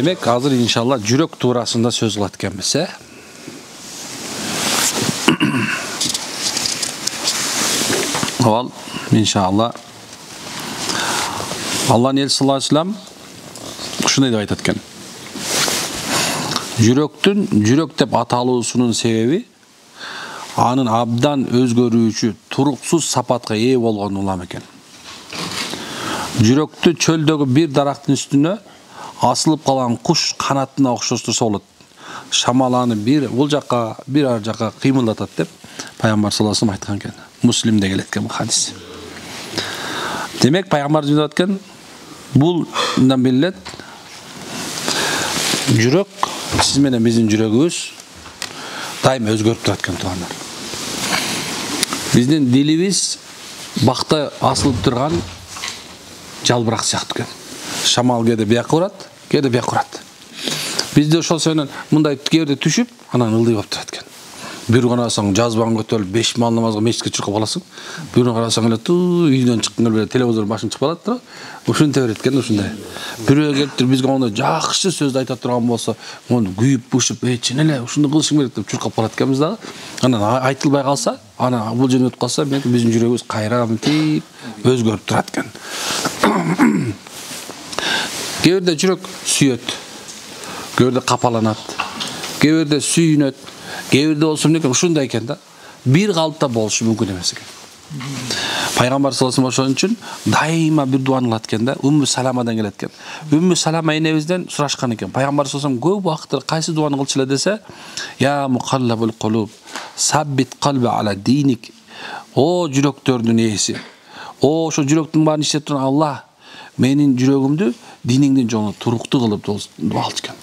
Demek hazır inşallah жүрек tuğrasında söz kılat ekенбиз, Avval inşallah Allah'ın elçisi sallallahu aleyhi ve sellem şunday dep aytат eкен. Жүрек деп аталуусунун себеби анын абдан өзгөрүүчү, туруксуз сапатка ээ болгон улам экен. Жүрөктү чөлдөгү бир дарактын үстүнө асылып калган куш канатына окшоштурса болот. Шамал аны бул жакка, бир ар жакка кыймылдатат деп Пайгамбар саллаллаху алейхи ва саллям айткан экен. Муслимде келет экен бул хадис. Демек Пайгамбар айтат экен, бул мындан билет, жүрөк сиз менен биздин жүрөгүбүз дайыма өзгөрүп турат экен туугандар. Биздин дилибиз бакта асылып турган жалбырак сыяктуу экен. Шамал кээде бияка урат, кээде бияка урат. Бизде ошол сенен мындай кээде түшүп, анан ылдый болуп турат экен. Bir карасаң жазбан көтөрүлүп 5 мал намазга мешитке чуркап каласың. Bir карасаң эле үйдөн чыккан эле телевизор башын чыгып калат тура. Ушунтай берет экен, ушундай. Бирөө келип бизге аны жакшы сөздү айта турган болсо, аны күйүп бушуп, чын эле ушуну кылышың керек деп чуркап калат экенбиз дагы. Анан айтылбай калса, ана бул жерде өтүп калса, биздин жүрөгүбүз кайра мынтип өзгөрүп турат экен. Кээ бирде жүрөк сүйөт, кээ бирде капаланат, кээ бирде сүйүнөт. Кээбирде болсун экен ушундай экен да. Бир калыпта болушу мүмкүн эмес экен. Пайгамбар саллаллаху алейхи ва саллям үчүн дайыма бир дуаны кылат экен да. Умму Саламадан келет экен. Умму Салама энебизден сурашкан экен. Пайгамбар саллаллаху алейхи ва саллям көп убакыт кайсы дуаны кылчу эле десе, я мукаллабул кулуб, саббит калби ала диник. О жүрөктөрдүн ээси. О ошо жүрөктүн баарын иштеп турган Аллах менин жүрөгүмдү диниңдин жолуна туруктуу кылып алчу экен.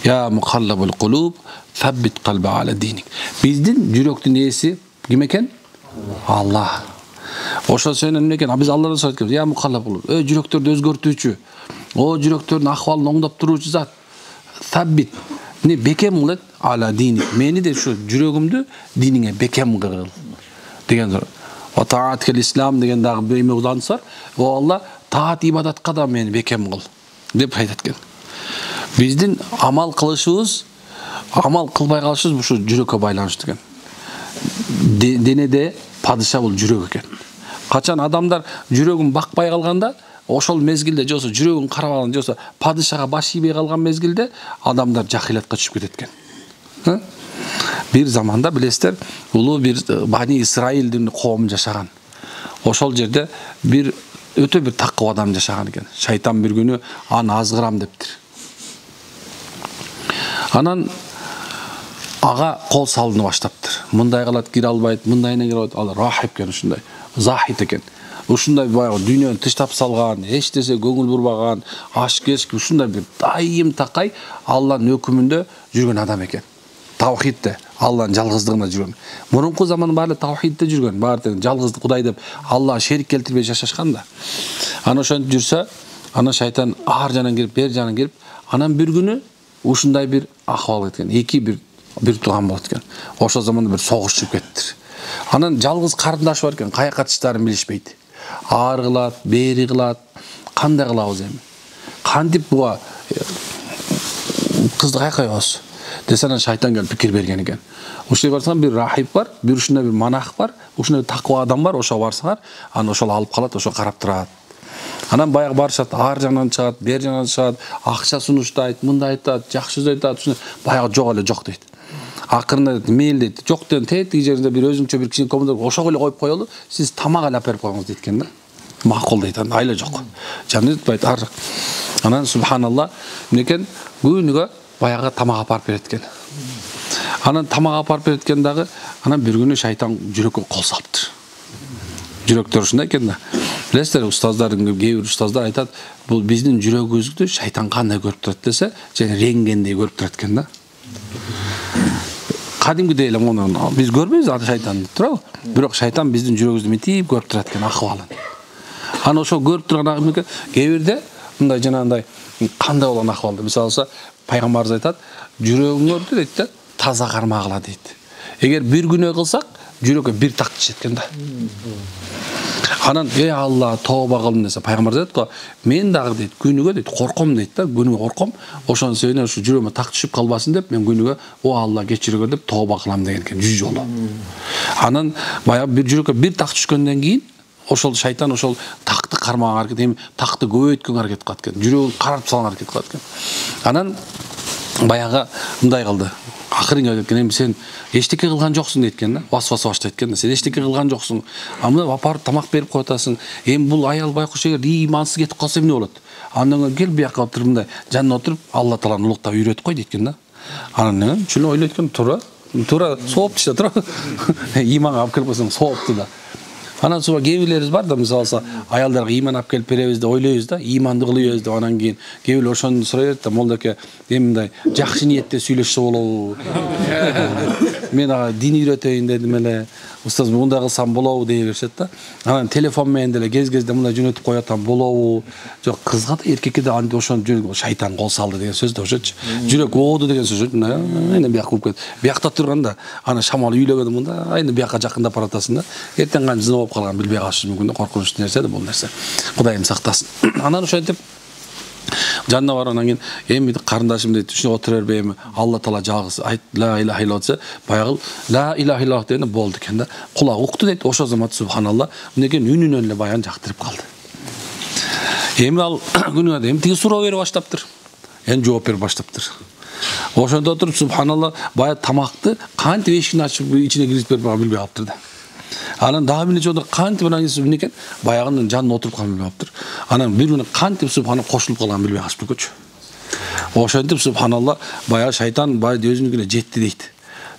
Ya mukallabul kulub thabbit kalbi ala dinik. Bizdin жүрөктүн ээси ким экен? Allah. Ошо сенен эмне экен? Биз Алладан сурайт экенбиз. Ya mukallabul kulub. Жүрөктөрдү өзгөртүүчү. О жүрөктөрдүн акыбалын оңдоп туруучу зат. Thabbit. Не бекем кылат ala dinik. Мени де ушу жүрөгүмдү диниңе бекем кыл. Деген Ва таатил ислам деген дагы бир эме улантсар, о Алла таат ибадатка да мени бекем кыл деп айтат экен. Биздин амал кылышыбыз, амал кылбай калышыбыз ушу жүрөккө байланыштуу экен. Денеде падыша бул жүрөк экен. Качан адамдар жүрөгүн бакпай калганда, ошол мезгилде жосо жүрөгүн карабаган жосо падышага баш ийбей калган мезгилде адамдар жахилатка түшүп кетет экен. Bir zamanda bilesizler, ulu bir Bani İsrail'in kavmi yaşagan. Oşol жерде bir öte bir takva adam yaşagan eken. Şeytan bir günü an azgıram deptir. Anan ağa kol salını başlaptır. Mınday kalat gir albayt, mındayına gir albayt. Al rahip eken uşunday. Zahit eken. Uşunday bayağı dünyanı tıştap salgan, eş dese göngül burbagan, aşk eşk, uşunday bir daim takay Allah'ın hükümünde жүрген adam eken. Tavhidde, Allah'ın жалгыздыгында жүргөн. Мурунку заман баары тавхидде жүргөн, баары жалгыз Кудай деп Алла шерик келтирбей жашашкан да. Ана ошентип жүрсө, ана шайтан ар жанан кирип, бер жанан кирип, анан бир күнү ушундай бир акыбал кеткен. Эки бир тууган болот экен. Ошол заманда бир согуш чыгып кеттир. Анан жалгыз карындашы бар экен, каяка катыштарын билишпейт. Ар кылат, бери кылат, кандай кылабыз эми? Кантип буга кызды каяка коебуз? Desene şeytan gelip fikir bergen eken. Uşay barsan bir rahip var, bir uşunda bir manah var, uşunda bir takva adam var, oşa barsalar, an oşal alıp kalat, oşa karap turat. Anan bayağı barışat, ar janan çağat, ber janan çağat, akça sunuştayt, mında aytat, jakşı söz aytat, bayağı jok ele jok deyt. Akırında deyt, meyil deyt, jok deyt, teyit yerinde bir özümçe bir kişinin komunda, oşa öyle koyup koyulu, siz tamak ele aperip koyunuz deytken de. Makul deyt, ayla jok. Canı deyt bayt, ar. Anan subhanallah, neken, günüge баягы тамак апарып береткен. Анан тамак апарып береткен дагы, анан бир күнү шайтан жүрөккө кол салыптыр. Жүрөктөр ушундай экен да. Билесиздер, устаздардын кээ бир устаздар айтат, бул биздин жүрөгүбүздү шайтан кандай көрүп турат десе, жана реңгендей көрүп турат экен да. Кадимгидей эле муну биз көрбөйбүз аны шайтанды, туурабы? Бирок шайтан биздин жүрөгүбүздү мынтип көрүп турат экен акыбалын. Аны ошо көрүп турган кээ бирде мындай жанагындай кандай болгон акыбалды мисалы алса Пайгамбарыбыз айтат, жүрөгүңөрдү дейт да, таза кармагыла дейт. Эгер бир күнөө кылсак, жүрөккө бир так түшөт экен да. Анан Алла тооба кылдым десе пайгамбар дейт го, мен дагы дейт күнүгө дейт корком дейт да, күнүгө корком. Ошон себептен ушу жүрөгүмө так түшүп калбасын деп мен күнүгө о Алла кечиргөр деп тооба кылам деген экен 100 жолу. Анан баягы бир жүрөккө бир так түшкөндөн кийин ошол шайтан ошол такты кармаганга аракет, эми такты көбөйткөнгө аракет кылат экен. Жүрөгүн карартып салганга аракет кылат экен. Анан баягы мындай кылды. Акырын айтқан эми сен эчтеке кылган жоксуң дейт да. Васваса баштайт экен да. Сен эчтеке кылган жоксуң. Аны апарып тамак берип коюп атасың. Эми бул аял байкуш эгер ыймансыз кетип калса эмне болот? Андан кел бияка отуруп мындай жанына отуруп Алла тааланы улуктап үйрөт кой дейт экен да. Анан чүлү ойлойт экен, туура соопту да, туура. Ыйманга алып келип койсоң соопту да. Анан суба кебилерибиз бар да, мисалы аялдарга ыйман алып келип беребиз да, ойлойбуз да, ыйманды кылыбыз деп, анан кийин кебил ошону сурай берет да, молдоке, эми мындай жакшы ниетте сүйлөшсө болобу? Мен ага дин үйрөтөйүн дедим эле. Устаз мындай кылсам болобу дей беришет да. Анан телефон менен деле кез-кезде мындай жөнөтүп коятам болобу? Жок, кызга да эркекке да антип ошону жөнөтүп шайтан кол салды деген сөз да ошочу. Жүрөк ооду деген сөз. Эне бияк кылып кет. Биякта турганда аны шамал үйлөгөн мында, айны биякка жакындап баратасың да. Эртең кантип зына болуп калган билбей калышы мүмкүн да, коркунучтуу нерсе да бул нерсе. Кудайым сактасын. Анан ошентип жанына барып анан кийин эми карындашым дейт, ушуна отура бербей эми Алла таала жалгыз айт ла илаха илlalloh десе, баягы ла илаха илlalloh дегенде болду экен да. Кулак укту дейт, ошол замат субханалла, мынекей үнүнөн эле баягы жактырып калды. Эми ал күнүгө эми тиги суроо берип баштаптыр. Эми жооп берип баштаптыр. Ошондо отуруп субханалла баягы тамакты кантип эшигин ачып ичине киргизип берип билбей калыптыр да. Анан дагы бир нече отуруп кантип анан экен баягынын жанына отуруп калып билбей калыптыр. Анан бир күнү кантип субханалла кошулуп калганын билбей калыптыр көчү. Ошентип субханалла баягы шайтан баягы өзүнүкүнө жетти дейт.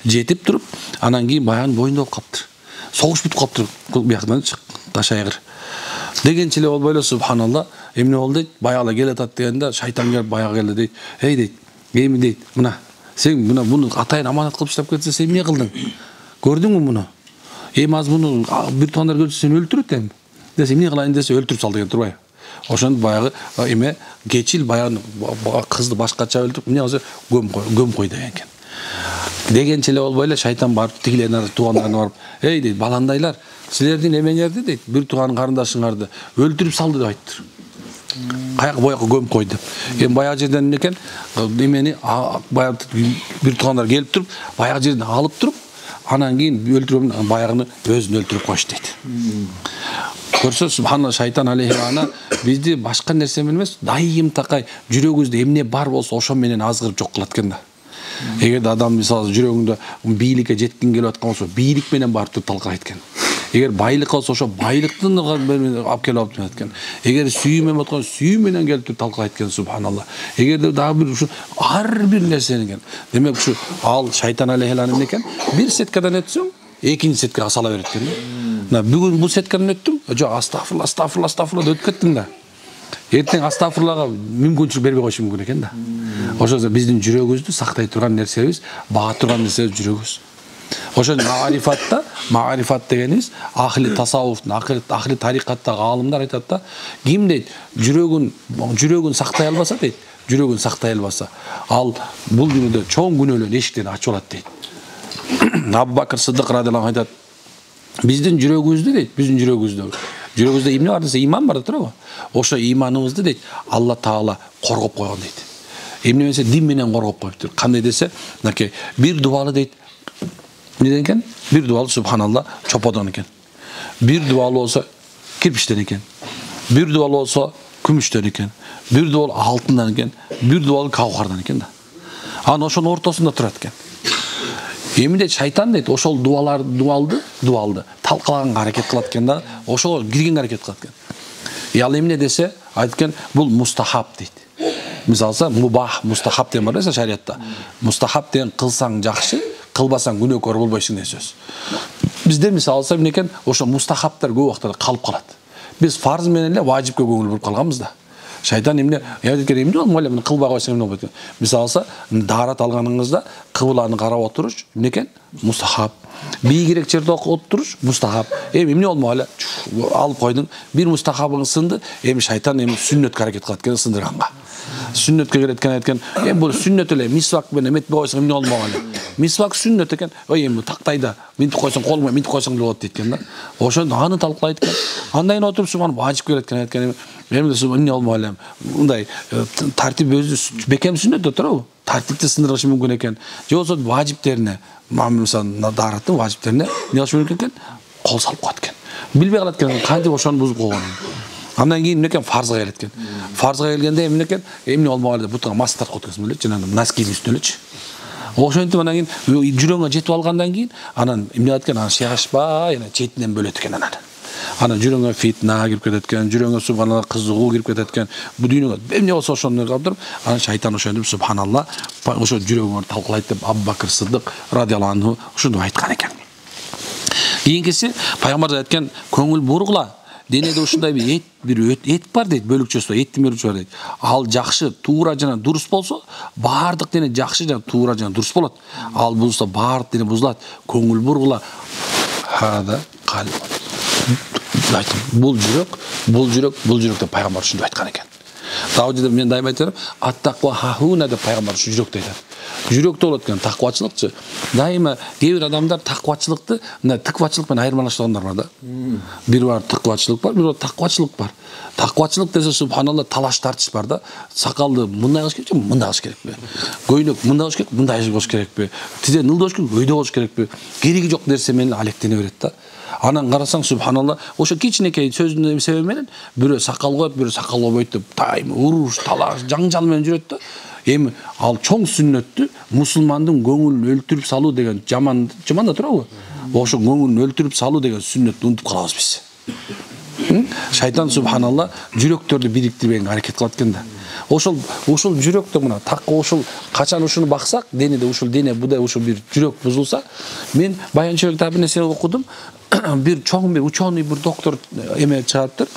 Жетип туруп, анан кийин баягынын боюнда болуп калыптыр. Согуш бүтүп калыптыр бияктан чык таш айгыр. Дегенче эле болбой эле субханалла эмне болду дейт, баягы келатат дегенде шайтан келип баягы келди дейт. Эй дейт, эми дейт, мына сен мына буну атайын аманат кылып иштеп кетсе сен эмне кылдың? Көрдүңбү муну? Эми аз муну бир туугандар келсе сени өлтүрөт эми. Десе эмне кылайын десе өлтүрүп сал деген турбайбы? Ошондо баягы эме кечил баягы кызды башкача өлтүрүп эмне кылса көм кой деген экен. Дегенче эле болбой эле шайтан барып тигилерин туугандарына барып, эй дейт, баландайлар, силердин эмеңерди дейт, бир тууган карындашыңарды өлтүрүп салды деп айттыр. Каяк бояка көм кой деп. Эми баягы жерден эмне экен? Эмени баягы бир туугандар келип туруп, баягы жерден алып туруп, анан кийин өлтүрөм баягыны өзүн өлтүрүп коюшту дейт. Көрсө субханалла шайтан алейхи бизди башка нерсе менен эмес, дайым такай жүрөгүбүздө эмне бар болсо ошо менен азгырып жок кылат экен да. Эгерде адам мисалы жүрөгүндө бийликке жеткин келип аткан болсо, бийлик менен барып туруп талкалайт экен. Эгер байлык болсо ошо байлыктын алып келип алып экен. Эгер сүйүү менен аткан сүйүү менен келип туруп талкалайт экен субханалла. Эгерде дагы бир ушу ар бир нерсени экен. Демек ушу ал шайтан алейхи эмне экен? Бир сеткадан өтсөң, экинчи сеткага сала берет экен. Бүгүн бул сеткадан өттүм, жок астафырла деп өтүп кеттиң да. Эртең астафырлага мүмкүнчүлүк бербей коюшу мүмкүн экен да. Ошо биздин жүрөгүбүздү сактай турган нерсебиз, бага турган нерсебиз жүрөгүбүз. Ошо маарифат дегенибиз ахли тасаввуфтун, ахли тарикаттагы аалымдар айтат да, ким дейт, жүрөгүн сактай албаса дейт, жүрөгүн сактай албаса, ал бул дүйнөдө чоң күнөөлөрдүн эшиктерин ачып алат дейт. Абу Бакыр Сыддык радиаллаху анху айтат, биздин жүрөгүбүздө эмне бар десе, иман бар да турабы? Ошо иманыбызды дейт, Алла таала коргоп койгон дейт. Эмне десе, дин менен коргоп коюптур. Кандай десе, мынакей бир дубалы дейт, эмне экен? Бир дубалы субханалла чоподон экен. Бир дубалы болсо кирпичтен экен. Бир дубалы болсо күмүштөн экен. Бир дубалы алтындан экен. Бир дубалы кавхардан экен да. Анан ошонун ортосунда турат экен. Эми дейт шайтан дейт, ошол дуалды талкалаганга аракет кылат экен да, ошого киргенге аракет кылат экен. Ал эмне десе, айткан бул мустахаб дейт. Мисалы, мубах, мустахаб деген бар да шариатта. Мустахаб деген кылсаң жакшы, кылбасаң күнөөкөр болбойсуң деген сөз. Бизде мисалы эмне экен, ошо мустахабтар көп убакта калып калат. Биз фарз менен эле важипке көңүл буруп калганбыз да. Шайтан эмне айткан эмне болмой эле муну кылбай койсоң эмне болот? Мисалы, даарат алганыңызда кыбланы карап отуруш эмне экен? Мустахаб. Бийигирээк жерде отуруш мустахаб. Эми эмне болмой эле алып койдуң, бир мустахабың сынды, эми шайтан сүннөткө аракет кылат экен сындырганга. Сүннөткө келет экен айткен, бул сүннөт эле, мисвак менен эметпей койсоң эмне болмок эле. Мисвак сүннөт экен. Эми тактайда минтип койсоң колуңа минтип койсоң болот дейт экен да. Ошондо аны талкуулайт экен. Андан кийин отуруп субхан важип келет экен айткан. Эми эмне болмок эле. Мындай тартип өзү бекем сүннөт турабы? Тартипти сындырышы мүмкүн экен. Же болсо важиптерине, мисалы дараттын важиптерине эмне кылыш мүмкүн экен? Кол салып коет экен. Билбей калат экен кантип ошону бузуп койгонун. Андан кийин эмне экен фарзга келет экен. Фарзга келгенде эмне экен? Эмне болмок эле бутуга мас тарткан экен эле, жанагы носкинин үстүнө элечи. Ошентип анан кийин жүрөгүңө жетип алгандан кийин анан эмне кылат экен? Анан шыгашпай анан четинен бөлөт экен анан. Анан жүрөгүңө фитна кирип кетет экен, жүрөгүңө субханалла кызыгуу кирип кетет экен. Бу дүйнөгө эмне болсо ошону калтырып, анан шайтан ошентип субханалла ошо жүрөгүңө талкалайт деп Абу Бакр Сыдык радиаллаху анху ушуну айткан экен. Кийинкиси пайгамбар айткан көңүл бургула. Денеде ушундай бир эт бар дейт, бөлүкчөсү, эттин бөлүкчөсү бар дейт. Ал жакшы, туура жана дурус болсо, баардык дене жакшы жана туура жана дурус болот. Ал бузулса баардык дене бузулат. Көңүл бургула. Хада калб. Бул жүрөк деп пайгамбар ушуну айткан экен. Дагы жерде мен дайым айтам, аттаква хахуна деп пайгамбар ушу жүрөктө айтат. Жүрөктө болот экен таквачылыкчы. Дайыма кээ бир адамдар таквачылыкты мына тыквачылык менен айырмалаштыргандар бар да. Бир бар тыквачылык бар, бир бар таквачылык бар. Таквачылык десе субханалла талаш тартыш бар да. Сакалды мындай кылыш керекпи, мындай кылыш керекпи? Көйнөк мындай кылыш керек, мындай кылыш керекпи? Тизе ныл болуш керек, өйдө болуш керекпи? Кереги жок нерсе менен алектене берет да. Анан карасаң субханалла, ошо кичинекей сөздүн себеби менен бирөө сакал коет, бирөө сакал койбойт деп дайым уруш, талаш, жаңжал менен жүрөт да. Эми ал чоң сүннөттү мусулмандын көңүлүн өлтүрүп салуу деген жаман да турабы? Ошо көңүлүн өлтүрүп салуу деген сүннөттү унутуп калабыз биз. Шайтан субханалла жүрөктөрдү бириктирбегенге аракет кылат экен да. Ошол жүрөктө мына такка ошол качан ушуну баксак, денеде ушул дене будай ушул бир жүрөк бузулса, мен баянчылыкта бир нерсе окудум. Бир чоң бир ученый бир доктор эме чыгарыптыр.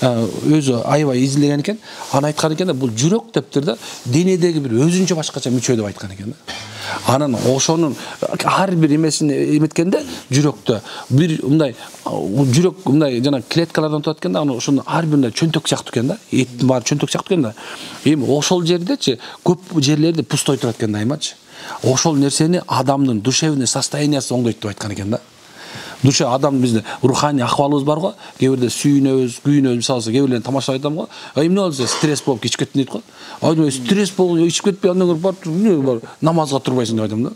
Өзү аябай изилеген экен. Аны айткан экен да, бул жүрөк дептир да, денедеги бир өзүнчө башкача мүчө деп айткан экен да. Анан ошонун ар бир эмесин эметкенде жүрөктө бир мындай жүрөк мындай жана клеткалардан турат экен да, аны ошонун ар биринде чөнтөк сыяктуу экен да. Эттин баары чөнтөк сыяктуу экен да. Эми ошол жердечи көп жерлерде пустой турат экен дайымачы. Ошол нерсени адамдын душевный состояниясы оңдойт деп айткан экен да. Душа адам бизде руханий акыбалыбыз бар го. Кээ бирде сүйүнөбүз, күйүнөбүз, мисалы кээ бирлерин тамашалап айтам го. Эмне болсо стресс болуп ичип кеттим дейт го. Айдым стресс болуп ичип кетпей андан көрүп бар намазга турбайсың деп айтам да.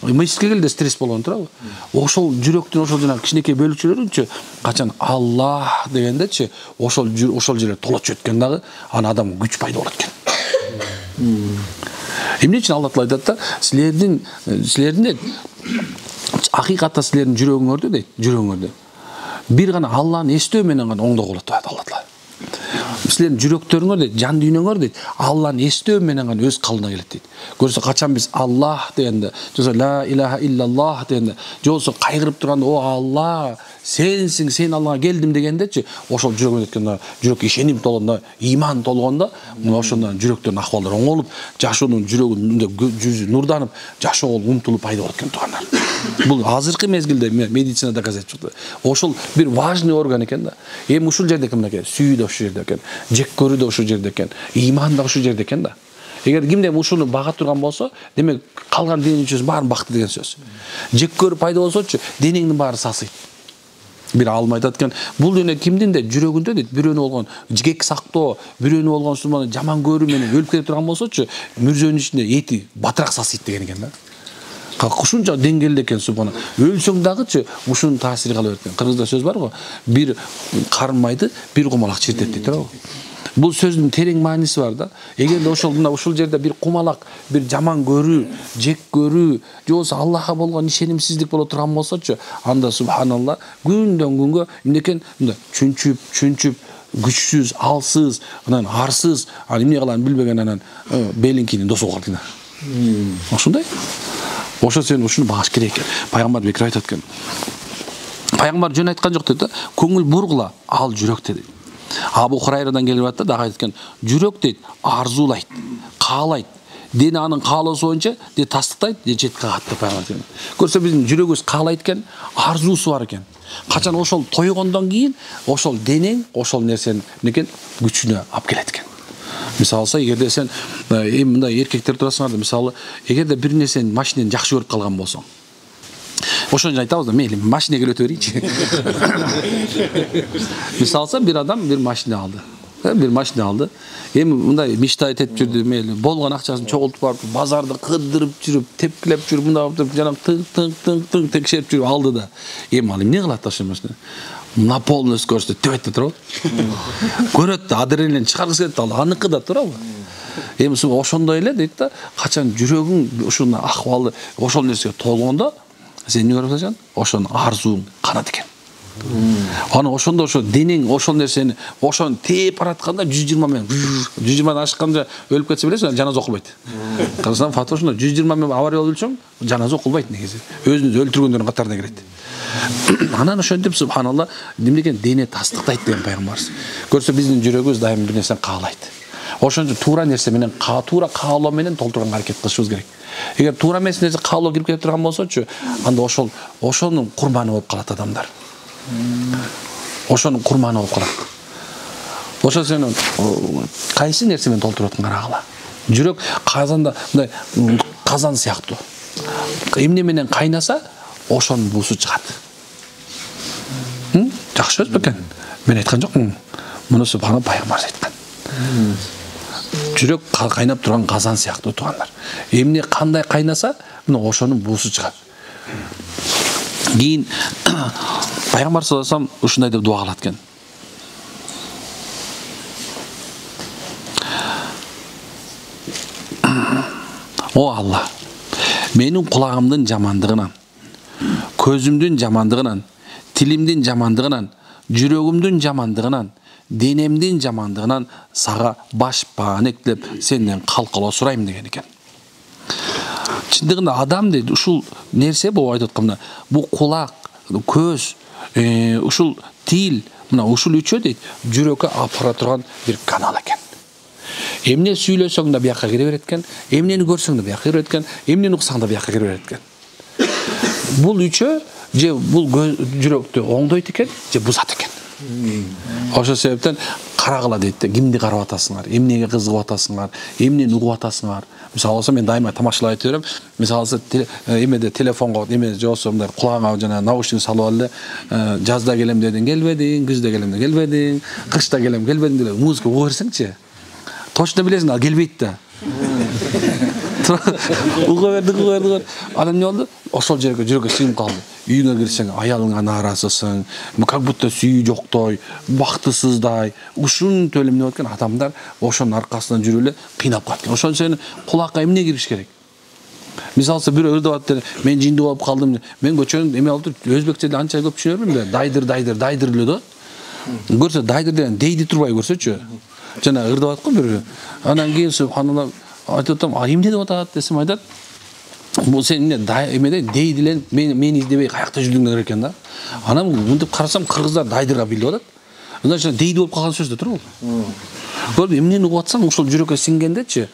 Мыйсызга келде стресс болгон турабы? Ошол жүрөктүн ошол жана кичинекей бөлүкчөлөрүнчү качан Аллах дегендечи ошол жерге толот өткөн дагы аны адам күч пайда болот экен. Эмне үчүн Алла таала айтат да, силердин акыйкатта силердин жүрөгүңөрдө дейт, жүрөгүңөрдө бир гана Алланы эстөө менен гана оңдоо болот дейт Алла таала. Силердин жүрөктөрүңөр дейт, жан дүйнөңөр дейт, Алланы эстөө менен гана өз калыбына келет дейт. Көрсө качан биз Аллах дегенде, жосо ла илаха иллаллах дегенде, жосо кайгырып турганда о Алла, сенсиң, сен Аллага келдим дегендечи, ошол жүрөгүнө өткөндө, жүрөк ишеним толгондо, иман толгондо, ошондо жүрөктөрдүн акыбалдары оңолуп, жашоонун жүрөгүндө жүзү нурданып, жашоого умтулуп пайда болот экен туугандар. Бул азыркы мезгилде медицина доказать чыкты. Ошол бир важный орган экен да. Эми ушул жерде кимде сүйүү да ушул жерде экен, жек көрүү да ушул жерде экен, иман да ушул жерде экен да. Эгер кимде ушуну бага турган болсо, демек калган денең үчүн баарын бакты деген сөз. Жек көрүү пайда болсочу, денеңдин баары сасыйт. Бир алым айтат экен, бул дүйнө кимдин де жүрөгүндө дейт, бирөөнү болгон жек сактоо, бирөөнү болгон суманы жаман көрүү менен өлүп кетип турган болсочу, мүрзөнүн ичинде эти батыраак сасыйт деген экен да. Ушунча деңгээлде экен субхана. Өлсөң дагычы ушунун таасири кала берет экен. Кыргызда сөз бар го, бир карын майды бир кумалак чиртет дейт турабы. Бул сөздүн терең мааниси бар да. Эгерде ушул жерде бир кумалак, бир жаман көрүү, жек көрүү, же болбосо Аллахка болгон ишенимсиздик боло турган болсочу, анда субханалла күндөн күнгө эмнекен чүнчүп, күчсүз, алсыз, анан арсыз, эмне кыларын билбеген анан белиңкинин досу калды да. Ошондой. Ошо сен ушуну багыш керек экен. Пайгамбар бекер айтат экен. Пайгамбар жөн айткан жок дейт да. Көңүл бургула, ал жүрөктө дейт. Абу Хурайрадан келип атты да айтат экен. Жүрөк дейт, арзуулайт, каалайт. Дене анын каалоосу боюнча де тастыктайт, де четке кагат деп пайгамбар. Көрсө биздин жүрөгүбүз каалайт экен, арзуусу бар экен. Качан ошол тойгондон кийин ошол денең ошол нерсени некен күчүнө алып келет экен. Мисалы алса, эгерде сен мындай эркектер турасыңар да, мисалы, эгерде бир нерсени машинени жакшы көрүп калган болсоң, ошон үчүн айтабыз да, мейли машинеге өтө берейинчи. Мисалы алса, бир адам бир машина алды. Бир машина алды. Эми мындай мечтать этип жүрдү, мейли болгон акчасын чогултуп барып, базарды кыдырып жүрүп, тепкилеп жүрүп, мындай кылып жанагы тың текшерип жүрүп алды да. Эми ал эмне кылат ошол машина? На полный скоростьте төбөттө турабы? Көрөт да, адреналин чыгаргысы келет, ал аныкы да турабы? Эми ошондой эле дейт да, качан жүрөгүң ушул акыбалы ошол нерсеге толгондо, сен эмне көрүп атасың? Ошонун арзууң канат экен. Аны ошондо ошо денең ошол нерсени ошону тээп баратканда 120 менен 120 ашканда өлүп кетсе билесиз, жаназа окулбайт. Карасаң фатва ошондо 120 менен авария болуп өлсөң, жаназа окулбайт негизи. Өзүнүзү өлтүргөндөрдүн катарына кирет. Анан ошентип субханалла эмне деген дене тастыктайт деген пайгамбарыбыз. Көрсө биздин жүрөгүбүз дайым бир нерсени каалайт. Ошон үчүн туура нерсе менен туура каалоо менен толтурганга аракет кылышыбыз керек. Эгер туура эмес нерсе каалоо кирип кетип турган болсочу, анда ошонун курманы болуп калат адамдар. Ошонун курманы болуп калат. Ошо сен кайсы нерсе менен толтуруп атканын карагыла. Жүрөк казанда мындай казан сыяктуу. Эмне менен кайнаса, ошонун буусу чыгат. Жакшы сөз бекен. Мен айткан жокмун. Муну субхана пайгамбар айткан. Жүрөк кайнап турган казан сыяктуу туугандар. Эмне кандай кайнаса, мына ошонун буусу чыгат. Кийин пайгамбар саллаллаху алейхи вассалам ушундай деп дуа кылат экен. О Алла, менин кулагымдын жамандыгынан, көзүмдүн жамандыгынан, тилимдин жамандыгынан, жүрөгүмдүн жамандыгынан, денемдин жамандыгынан сага баш бааник деп сенден калкалоо сурайм деген экен. Чындыгында адам дейт, ушул нерсе болуп айтып атканда, бул кулак, көз, ушул тил, мына ушул үчөө дейт, жүрөккө алып бара турган бир канал экен. Эмне сүйлөсөң да бияка кире берет экен, эмнени көрсөң да бияка кире берет экен, эмнени уксаң да бияка кире берет экен. Бул үчөө же бул жүрөктү оңдойт экен, же бузат экен. Ошол себептен карагыла дейт да, кимди карап атасыңар, эмнеге кызыгып атасыңар, эмнени угуп атасыңар. Мисалы алса, мен дайыма тамашалап айтып берем. Мисалы алса, эмеде телефонго, эме жосо мындай кулагыңа жана наушник салып алды, жазда келем дедиң, келбедиң, күздө келем де келбедиң, кышта келем, келбедиң деп музыка угуп берсеңчи. Точно билесиң, ал келбейт да. Угуп берди. Анан эмне болду? Ошол жерге жүрөгкө сыйынып калды. Үйүңө кирсең, аялыңа нааразысың, как будто сүйүү жоктой, бактысыздай, ушунча эле эмне экен, адамдар ошонун аркасынан жүрүп эле кыйнап калат. Ошон үчүн кулакка эмне кириш керек? Мисалы, бирөө ырдап атты, мен жиндүү болуп калдым. Мен көчөнүн эме алып туруп, өзбекчеде анча көп түшүнө бербейм да, дайдыр эле да. Көрсө дайдыр деген дейди турбай көрсөчү. Жана ырдап аткан бирөө. Анан кийин субханалла айтып атам, эмне деп атат десем айтат. Бул сен эмеде дейдилен мен издебей каякта жүрдүң деген экен да. Анан мынтип карасам, кыргыздар дайдырга билип атат. Значит, дейди болуп калган сөз да турбу? Көрдүм, эмнени угуп атсаң, ошол жүрөккө сиңгендечи,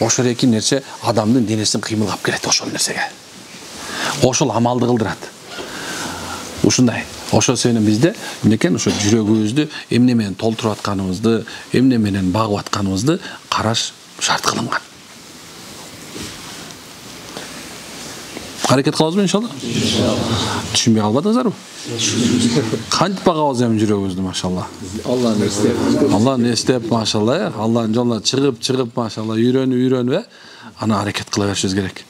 ошол эки нерсе адамдын денесин кыймылдап келет ошол нерсеге. Ошол амалды кылдырат. Ушундай. Ошол себептен бизде эмнекен ошо жүрөгүбүздү эмне менен толтуруп атканыбызды, эмне менен багып атканыбызды караш шарт кылынган. Аракет кылабызбы иншалла? Түшүнбөй калбадыңыздарбы? Кантип багабыз эми жүрөгүбүздү, машалла. Алланы эстеп, машалла, Алланын жолуна чыгып, машалла, үйрөнүп, ана аракет кыла беришибиз керек.